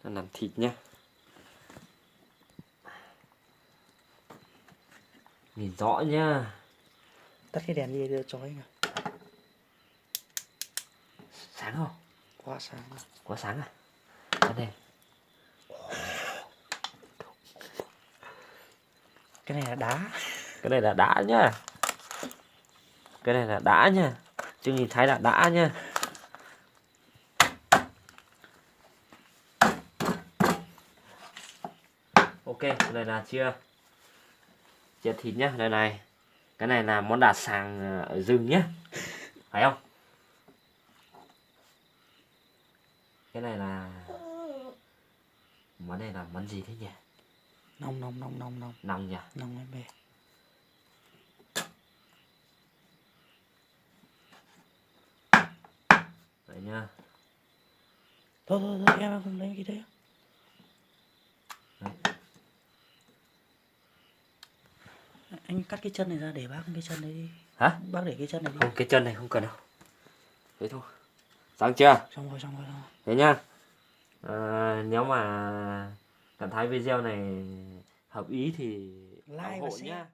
Làm thịt nhá. Nhìn rõ nhá. Tắt cái đèn đi để chói anh ạ. Sáng không? Quá sáng. Quá sáng à? Cái này. Cái này là đá. Cái này là đá nhá. Cái này là đá nhá. Chứ nhìn thấy là đá nhá. Ok, cái này là chia thịt nhá. Đây này. Cái này là món đặc sản ở rừng nhá. Phải không? Cái này là món này là món gì thế nhỉ? Nông. Nòng nhỉ? Nông em về. Đấy nhá. Thôi em không lấy cái đấy. Đấy. Anh cắt cái chân này ra để bác cái chân đấy đi. Hả? Bác để cái chân này đi. Không, cái chân này không cần đâu. Thế thôi. Xong chưa? Xong rồi. Thế nhá. Nếu mà cảm thấy video này hợp ý thì Like ủng và hộ share. nhá.